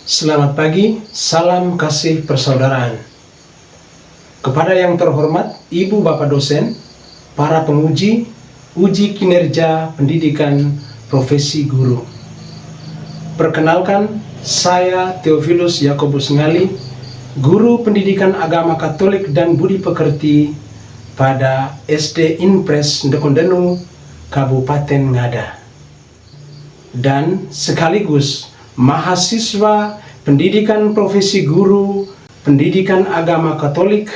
Selamat pagi, salam kasih persaudaraan. Kepada yang terhormat Ibu Bapak dosen, para penguji, uji kinerja pendidikan profesi guru. Perkenalkan, saya Theophilus Yakobus Ngali, guru pendidikan agama Katolik dan Budi Pekerti pada SD Inpres Ndekondenu, Kabupaten Ngada. Dan sekaligus mahasiswa pendidikan profesi guru, pendidikan agama Katolik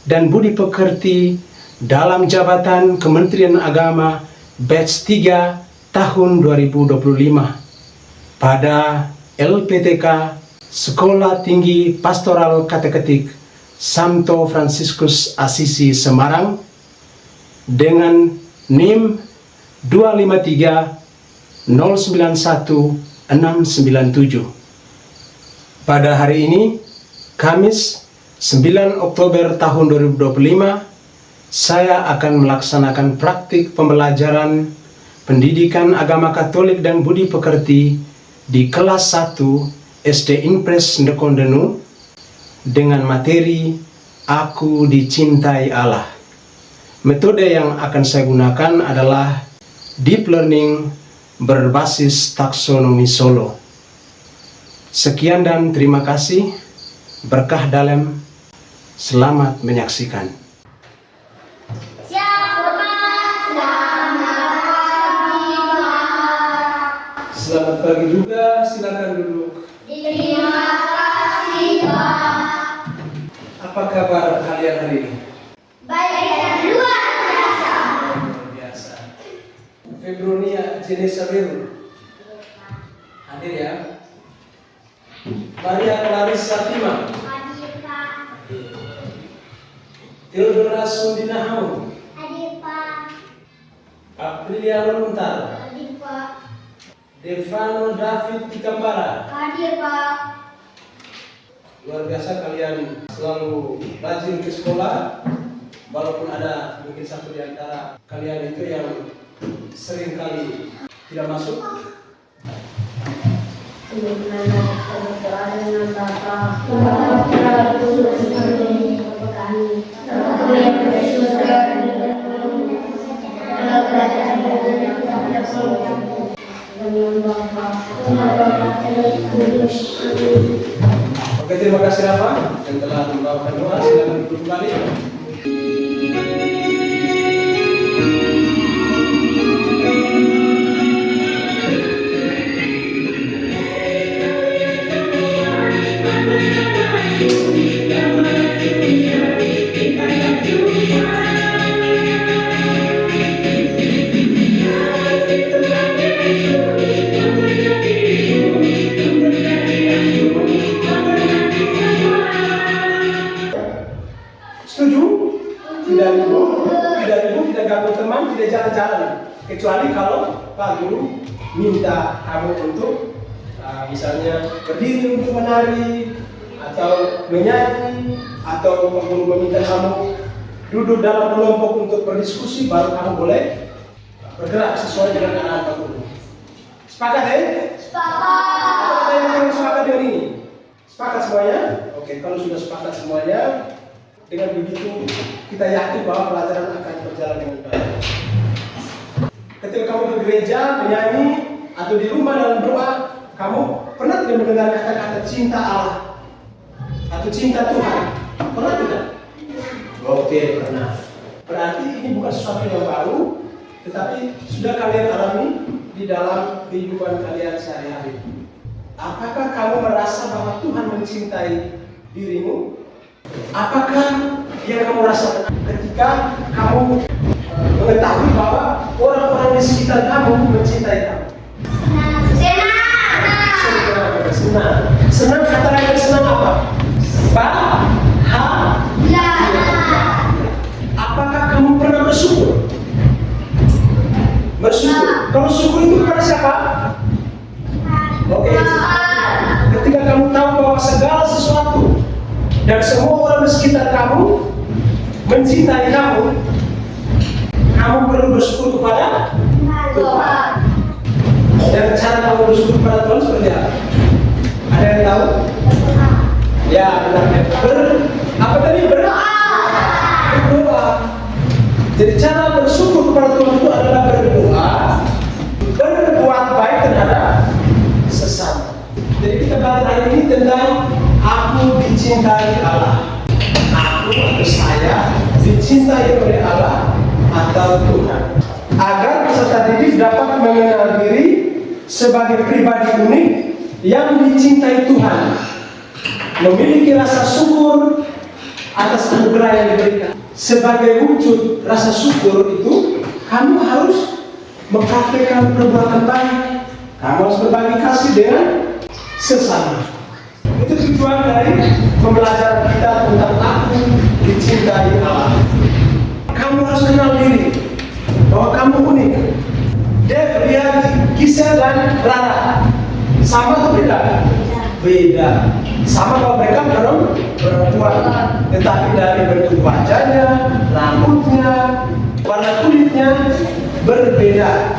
dan Budi Pekerti dalam jabatan Kementerian Agama batch 3 tahun 2025 pada LPTK Sekolah Tinggi Pastoral Kateketik Santo Fransiskus Asisi Semarang dengan NIM 253 091 697. Pada hari ini, Kamis 9 Oktober tahun 2025, saya akan melaksanakan praktik pembelajaran pendidikan agama Katolik dan Budi Pekerti di kelas 1 SD Inpres Ndekondenu dengan materi Aku Dicintai Allah. Metode yang akan saya gunakan adalah Deep Learning berbasis taksonomi Solo. Sekian dan terima kasih. Berkah dalam. Selamat menyaksikan. Selamat pagi juga. Silakan duduk. Terima kasih, Pak. Apa kabar kalian hari ini? Baik dan luar biasa. Luar biasa. Febronia Jenesa Beru hadir ya. Maria Clarissa Tima, Hadir, Pak. Theodora Sundina Hamu, Hadir, Pak. Aprilia Luntar, Hadir, Pak. Devano David Tikambara. Hadir, Pak. Luar biasa, kalian selalu rajin ke sekolah, walaupun ada mungkin satu di antara kalian itu yang sering kali tidak masuk. Oke, terima kasih Rafa yang telah membawakan doa. Silakan duduk kembali. Setuju? Tidak ribut, tidak ganggu teman, tidak jalan-jalan. Kecuali kalau Pak Guru minta kamu untuk misalnya berdiri untuk menari atau menyanyi, atau Pak Guru meminta kamu duduk dalam kelompok untuk berdiskusi, baru kamu boleh bergerak sesuai dengan arahan Pak Guru. Sepakat ya? Sepakat. Atau ada yang belum sepakat dengan ini? Sepakat semuanya? Oke, kalau sudah sepakat semuanya, dengan begitu kita yakin bahwa pelajaran akan berjalan dengan baik. Ketika kamu ke gereja menyanyi atau di rumah dalam doa, kamu pernah tidak mendengar kata-kata cinta Allah atau cinta Tuhan? Pernah tidak? Oke, pernah. Berarti ini bukan sesuatu yang baru, tetapi sudah kalian alami di dalam kehidupan kalian sehari-hari. Apakah kamu merasa bahwa Tuhan mencintai dirimu? Apakah yang kamu rasakan ketika kamu mengetahui bahwa orang-orang di sekitar kamu mencintai kamu? Senang. Senang kata lain senang apa? Bahagia. Apakah kamu pernah bersyukur? Bersyukur. Kalau syukur itu kepada siapa? Oke. Ketika kamu tahu bahwa segala sesuatu dan semua orang di sekitar kamu mencintai kamu, kamu perlu bersyukur kepada Tuhan. Dan cara kamu bersyukur kepada Tuhan seperti apa? Ada yang tahu? Ya, benar. Apa tadi? Berdoa. Jadi cara bersyukur kepada Tuhan itu adalah berdoa, berbuat baik terhadap sesama. Jadi kita belajar hari ini tentang aku dicintai Allah. Aku atau saya dicintai oleh Allah atau Tuhan. Agar peserta didik dapat mengenal diri sebagai pribadi unik yang dicintai Tuhan, memiliki rasa syukur atas anugerah yang diberikan. Sebagai wujud rasa syukur itu, kamu harus mempraktikkan perbuatan baik. Kamu harus berbagi kasih dengan sesama. Itu tujuan dari pembelajaran kita tentang aku dicintai Allah. Kamu harus kenal diri bahwa kamu unik. Dev, Ria, Gisel dan Rara sama atau beda? Beda. Sama kalau mereka perempuan, tetapi dari bentuk wajahnya, rambutnya, warna kulitnya berbeda.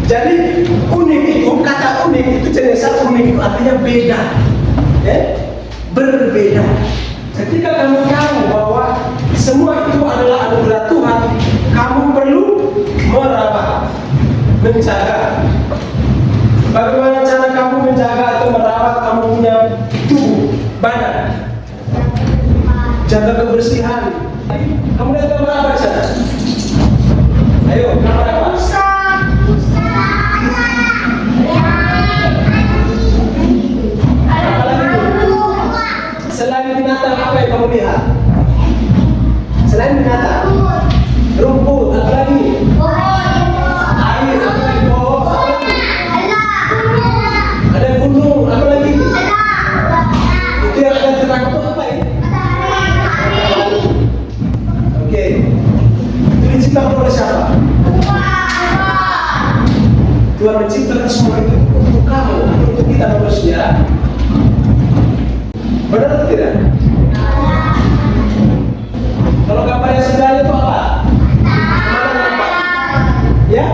Jadi unik itu, kata unik itu jenis unik itu artinya beda, ya? Berbeda. Ketika kamu tahu bahwa semua itu adalah anugerah Tuhan, kamu perlu merawat, menjaga. Bagaimana cara kamu menjaga atau merawat kamu punya tubuh, badan? Jaga kebersihan. Kamu lihat gambar apa di sana? Ayo, gambar apa? Selain binatang, apa yang kamu lihat? Selain binatang, rumput, apa lagi? Air, apa lagi? Pohon, apa lagi? Ada gunung, apa lagi? Itu yang ada terang itu apa ya? Oke. Itu diciptakan oleh siapa? Tuhan menciptakan semua itu untuk kamu, untuk kita manusia. Benar atau tidak? Kalau gambar yang sebenarnya itu apa? Ya?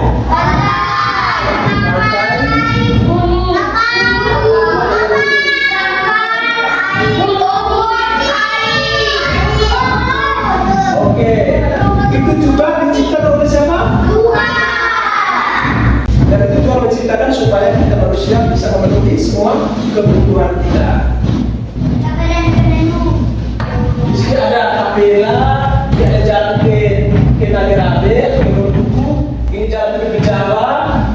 Oke. Itu juga diciptakan oleh siapa? Dan itu Tuhan menciptakan supaya kita manusia bisa memenuhi semua kebutuhan kita. Di sini ada kapela, ada jalan ke Nagarabe, ke Maluku, ini jalan ke Jawa,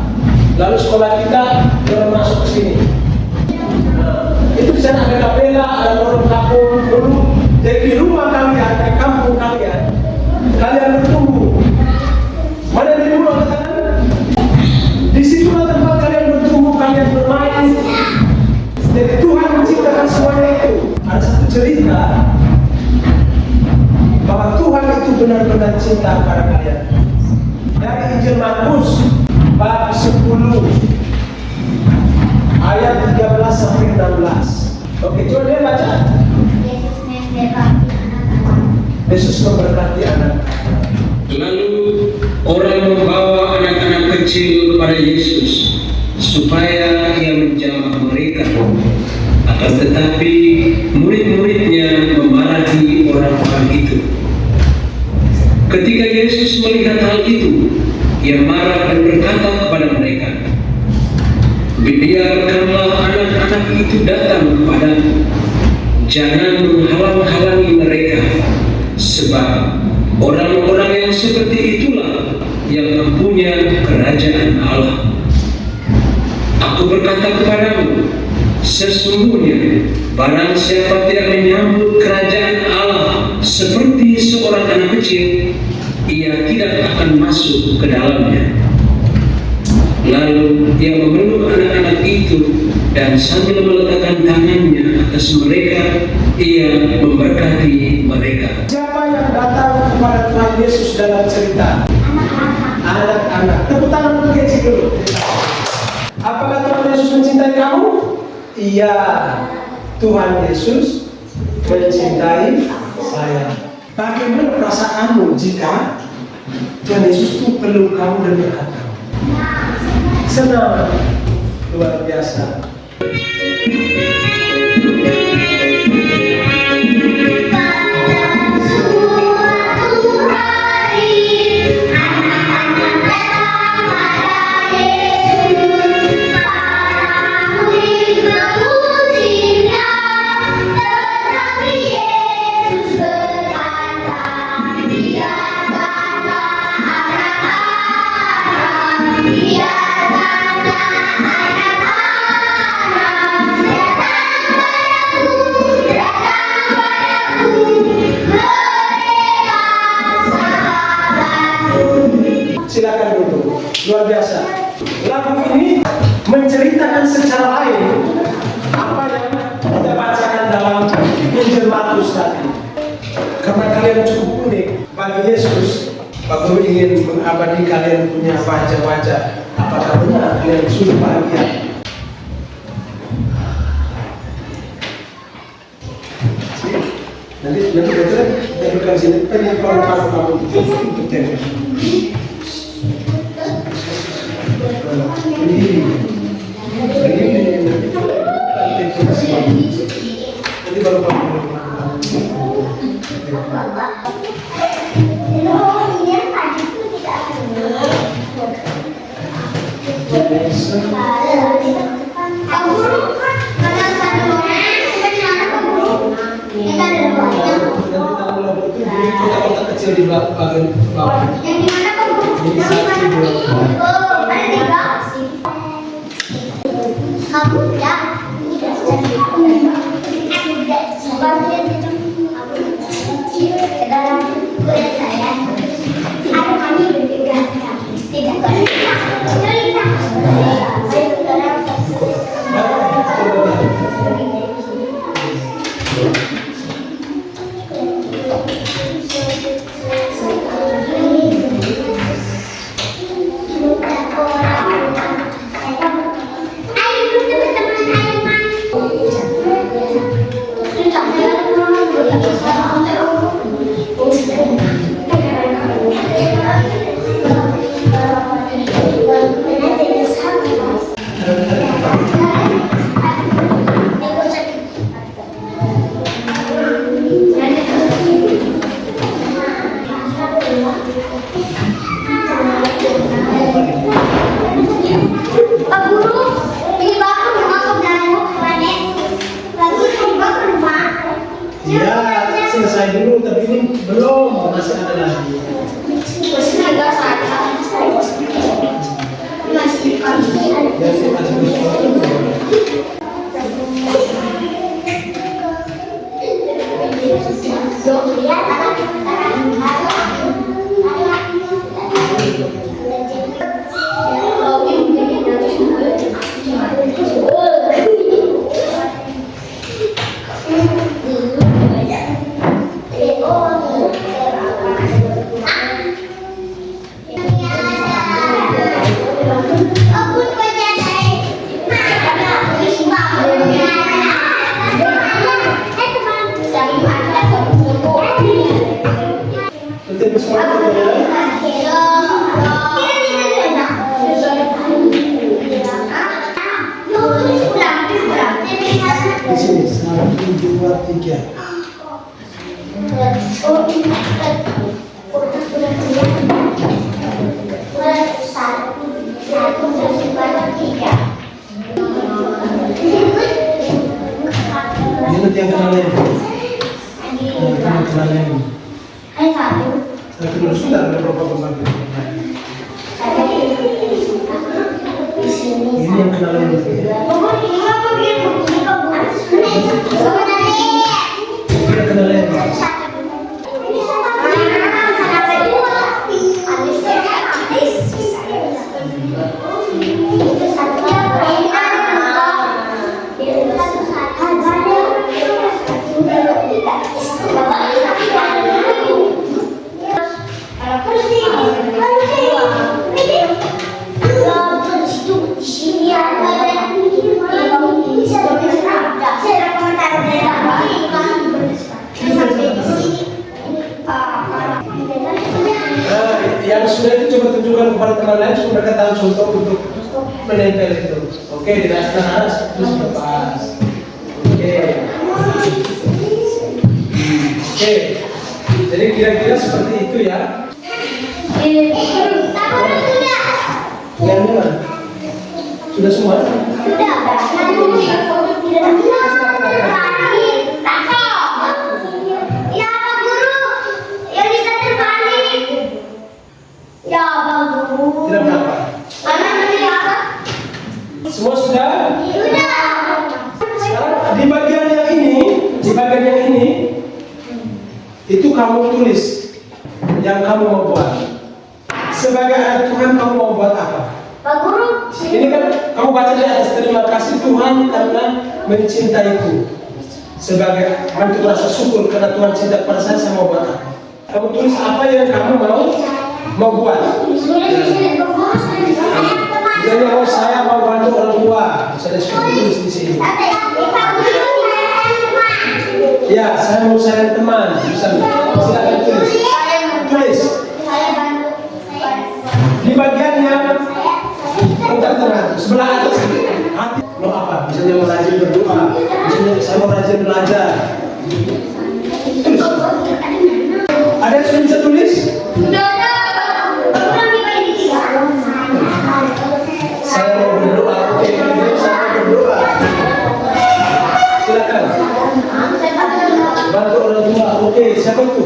lalu sekolah kita baru masuk ke sini. Nah, itu di sana ada kapela, ada lorong kampung dulu. Jadi di rumah kalian, di kampung kalian, kalian bertumbuh. Mana di rumah kalian? Di situlah tempat kalian bertumbuh, kalian bermain. Jadi Tuhan menciptakan semuanya itu. Ada satu cerita bahwa Tuhan itu benar-benar cinta kepada kalian. Dari Injil Markus bab 10 ayat 13 sampai 16. Oke, coba dia baca. Yesus memberkati anak. Lalu orang membawa anak-anak kecil kepada Yesus supaya ia menjamah mereka. Akan tetapi murid-muridnya memarahi orang-orang itu. Ketika Yesus melihat hal itu, ia marah dan berkata kepada mereka, "Biarkanlah anak-anak itu datang kepadaku, jangan menghalang-halangi mereka, sebab orang-orang yang seperti itulah yang mempunyai kerajaan Allah. Aku berkata kepadamu, sesungguhnya barang siapa tidak menyambut kerajaan Allah seperti seorang anak kecil, ia tidak akan masuk ke dalamnya." Lalu ia memeluk anak-anak itu dan sambil meletakkan tangannya atas mereka, ia memberkati mereka. Siapa yang datang kepada Tuhan Yesus dalam cerita? Anak-anak. Tepuk tangan untuk kecil dulu. Apakah Tuhan Yesus mencintai kamu? Iya. Tuhan Yesus mencintai saya. Bagaimana perasaanmu jika Tuhan Yesus itu peluk kamu dan berkata, senang, luar biasa. Silakan duduk. Luar biasa. Lagu ini menceritakan secara lain apa yang kita bacakan dalam Injil Markus tadi. Karena kalian cukup unik bagi Yesus, Pak Guru ingin mengabadi kalian punya wajah-wajah. Apakah benar kalian sudah bahagia? Nanti betul kita dudukkan sini. Pengen kalau kamu untuk tembak. Nanti baru kotak kecil di bagian bawah. Yang di mana Pak Guru? Ini satu, dua, tiga. Oh, ada tiga. Kamu ya? Bagian ke dalam kulit saya. Ada kami bertiga. Tidak cerita. Saya ke dalam Pak Guru, ini Bapak rumah saudaramu kemarin. Lalu coba ke rumah. Ya, selesai dulu, tapi ini belum, masih ada lagi. Masih ada saja. Masih kami. Ya, saya masih bersuara. Nanti bersuara ya. Di sini, 1, 2, 3. Ini nanti yang kenalin. Yang kenalin. Satu dulu sudah ada berapa pembantu. Ini yang kenalin. Ini kenalin. Yang sudah itu coba tunjukkan kepada teman lain supaya mereka tahu contoh untuk menempel itu. Oke, tidak terus lepas. Oke, jadi kira-kira seperti itu ya. Yang mana? Sudah semua? Ya Pak Guru, yang bisa terbalik. Ya Pak Guru. Tidak berapa? Semua sudah? Sudah. Sekarang di bagian yang ini, itu kamu tulis yang kamu mau buat. Sebagai anak Tuhan kamu mau buat apa? Pak Guru. Ini kan kamu baca di atas, terima kasih Tuhan karena mencintaiku. Sebagai bentuk rasa syukur karena Tuhan cinta pada saya mau buat apa? Kamu tulis apa yang kamu mau buat. Jadi saya mau bantu orang tua, saya sudah tulis di sini. Ya, saya mau sayang teman, silakan tulis. Tulis. Di bagian yang tengah, sebelah atas hati mau apa? Misalnya mau rajin berdoa, misalnya saya mau rajin belajar. Tulis. Ada yang sudah bisa tulis? Saya mau berdoa, oke, saya mau berdoa. Silakan. Bantu orang tua, oke, siapa itu?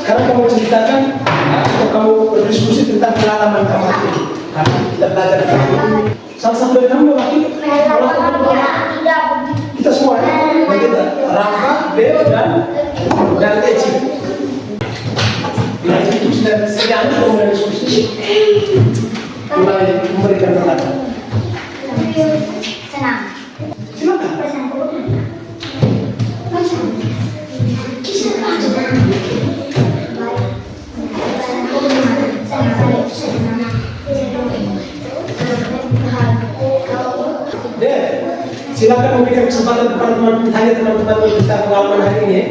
Sekarang kamu ceritakan atau kamu berdiskusi tentang pengalaman kamu ini. Karena kita belajar kamu. Salah satu dari kamu wakil kita semua ya. Kita Rafa, Beo dan Eci. Bila itu sudah sedang mulai diskusi, mulai memberikan pendapat. Senang. Silakan. Silakan memberikan kesempatan kepada teman-teman tentang pengalaman hari ini.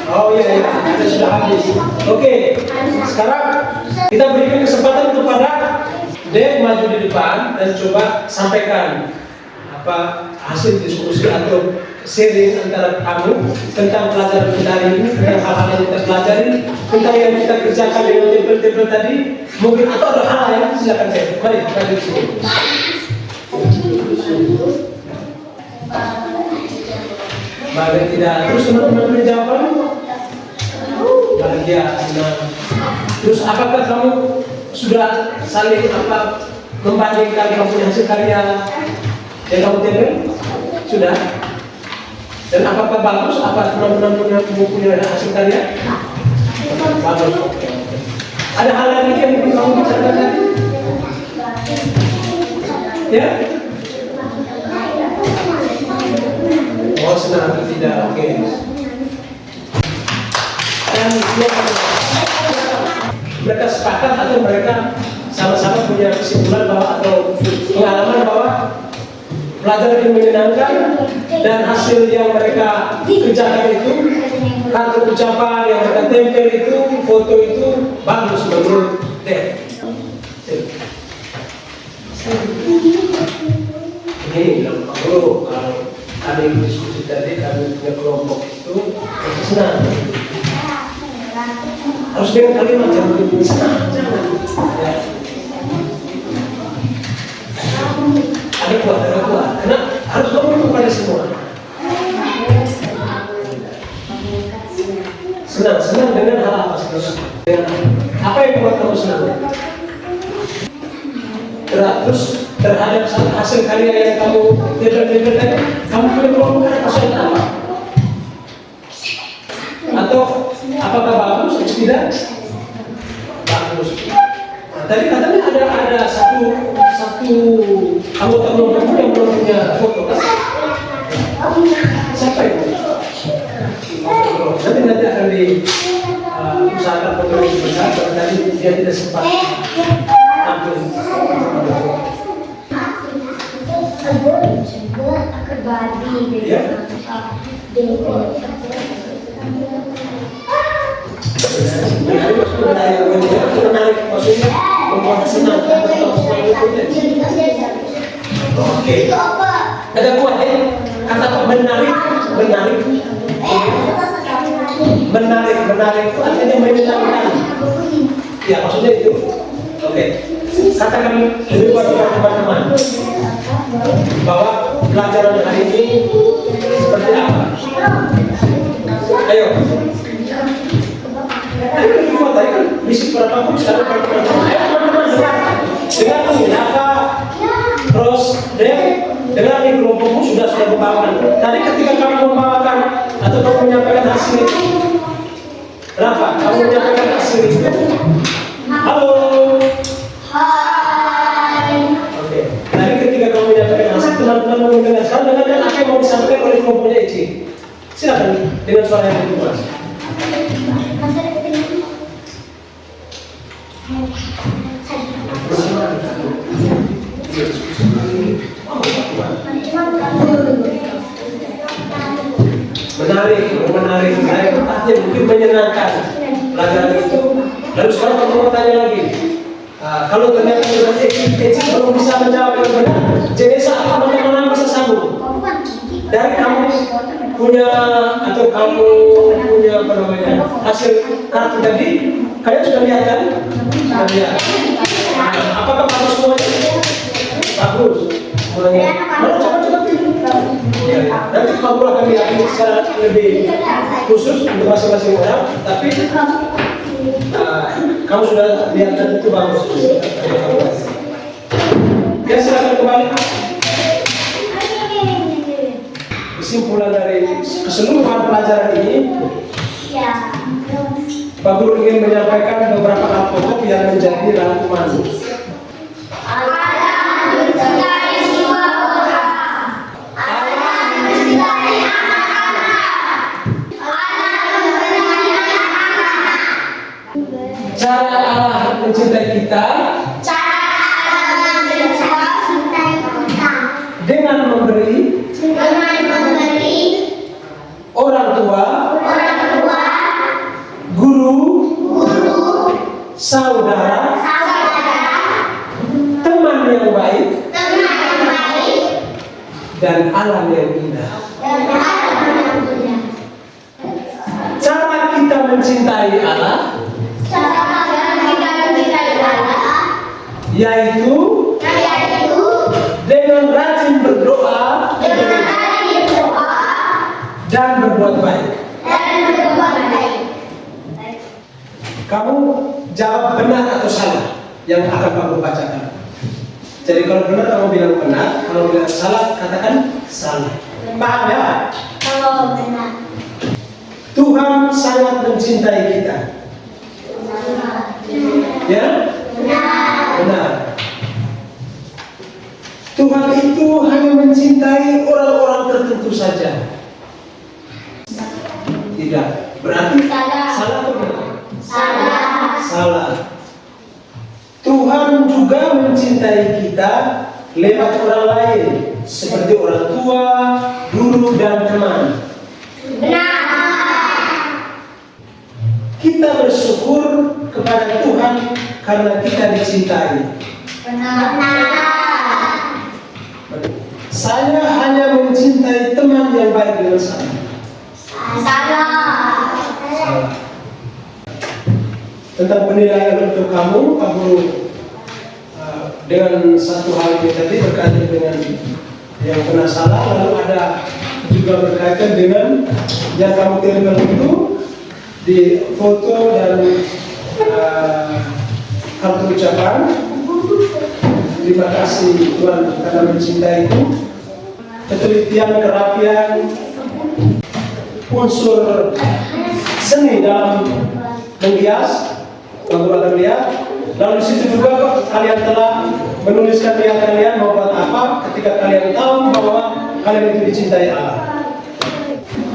Oh iya, kita sudah habis. Oke, sekarang kita berikan kesempatan kepada Dek maju di depan dan coba sampaikan apa hasil diskusi atau sharing antara kamu tentang pelajaran kita hari ini, tentang hal-hal yang kita pelajari, tentang yang kita kerjakan dengan tempel-tempel tadi, mungkin atau ada hal lain, silakan saya. Mari kita di sini. Bagian tidak terus teman-teman menjawab. Bahagia, senang. Terus apakah kamu sudah saling membandingkan kamu punya hasil karya yang kamu tempel? Sudah? Dan apakah bagus? Apa teman-teman punya hasil karya? Bagus. Ada hal lain yang mungkin kamu bicarakan tadi? Ya? Oh, senang atau tidak? Oke. Dan mereka sepakat atau mereka sama-sama punya kesimpulan bahwa atau pengalaman bahwa pelajaran yang menyenangkan dan hasil yang mereka kerjakan itu, kartu ucapan yang mereka tempel itu, foto itu bagus menurut Dek. Ini bilang Pak Guru, kalau kami diskusi tadi kami punya kelompok itu senang. Harus dengan kalimat yang lebih senang, jangan. Ya. Ada kuat. Karena harus ngomong kepada semua. Senang dengan hal apa? Dengan apa yang buat kamu senang? Terus terhadap hasil karya yang kamu tempel tadi, kamu punya kelompok apa? Atau apakah bagus atau tidak? Bagus. tadi katanya ada satu anggota kelompokmu yang belum punya foto kan? Siapa itu? Nanti akan diusahakan foto yang besar, karena tadi dia tidak sempat tampil. Ya. Menarik, maksudnya membuat senang. Oke. Ada kuat ya? Kata menarik itu artinya menyenangkan. Ya, maksudnya itu. Oke. Katakan lebih buat teman-teman bahwa pelajaran hari ini seperti apa? Ayo. Ayo kita tadi kan misi berapa pun sekarang teman-teman. Ayo teman-teman dengan menginaka terus dengan di kelompokmu sudah membawakan. Tadi ketika kamu membawakan atau kamu menyampaikan hasil itu, Rafa, kamu menyampaikan hasil itu. Halo. Hai. Oke. Tadi ketika kamu menyampaikan hasil, teman-teman mendengar. Sekarang dengarkan apa yang mau disampaikan oleh kelompoknya Eci. Silakan dengan suara yang lebih keras. Menarik, artinya mungkin menyenangkan pelajaran itu. Lalu sekarang kamu mau tanya lagi, kalau ternyata Eci belum bisa menjawab yang benar, jenis apa teman-teman bisa sambung? Dari kamu punya atau kamu punya apa namanya hasil kartu tadi, kalian sudah lihat kan? Sudah lihat. Apakah bagus semuanya? Bagus. Semuanya. Mana coba pilih. Nanti kamu akan lihat secara lebih khusus untuk masing-masing orang, tapi kamu sudah lihat dan itu bagus. Ya, silakan kembali. Kesimpulan dari keseluruhan pelajaran ini, Pak Guru ingin menyampaikan beberapa hal pokok yang menjadi rangkuman. Cara Allah mencintai kita dengan memberi orang tua, guru, saudara, teman yang baik, dan alam yang indah. Cara kita mencintai Allah yaitu dengan rajin berdoa dan berbuat baik. Kamu jawab benar atau salah yang akan kamu bacakan. Jadi kalau benar kamu bilang benar, kalau bilang salah katakan salah. Paham ya? Kalau benar. Tuhan sangat mencintai kita. Ya? Benar. Tuhan itu hanya mencintai orang-orang tertentu saja. Tidak. Berarti salah atau benar? Salah. Tuhan juga mencintai kita lewat orang lain, seperti orang tua, guru, dan teman. Benar. Kita bersyukur kepada Tuhan karena kita dicintai. Benar. Saya hanya mencintai teman yang baik dengan saya. Salah. Tentang penilaian untuk kamu, Pak Guru, dengan satu hal ini tadi berkaitan dengan yang pernah salah, lalu ada juga berkaitan dengan yang kamu kirimkan itu di foto dan kartu ucapan. Terima kasih Tuhan karena mencintai itu. Ketelitian, kerapian, unsur seni dalam menghias, Pak Guru akan lihat Lalu di situ juga kalian telah menuliskan niat kalian mau buat apa ketika kalian tahu bahwa kalian itu dicintai Allah.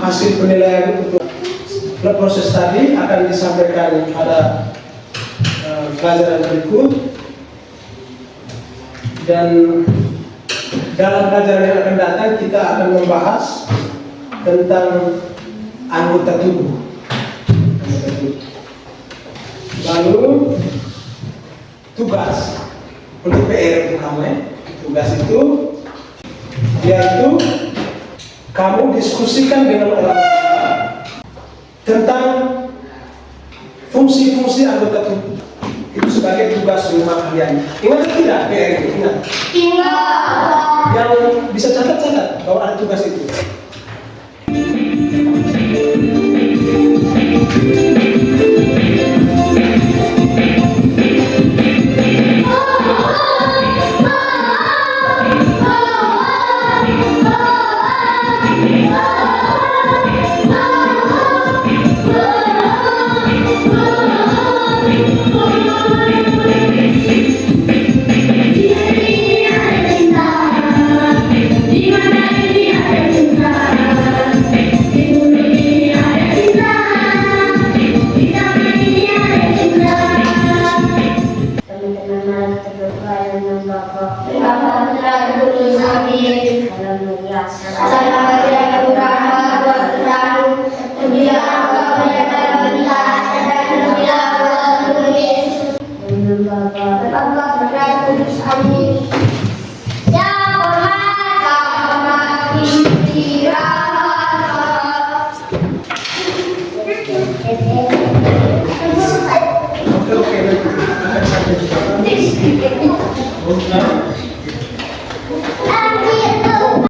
Hasil penilaian untuk proses tadi akan disampaikan pada pelajaran berikut, dan dalam pelajaran yang akan datang kita akan membahas tentang anggota tubuh. Lalu tugas untuk PR itu kamu ya. Tugas itu yaitu kamu diskusikan dengan orang tua tentang fungsi-fungsi anggota tubuh itu sebagai tugas rumah kalian. Ingat tidak PR itu? Ingat. Yang bisa catat bahwa ada tugas itu. Oke.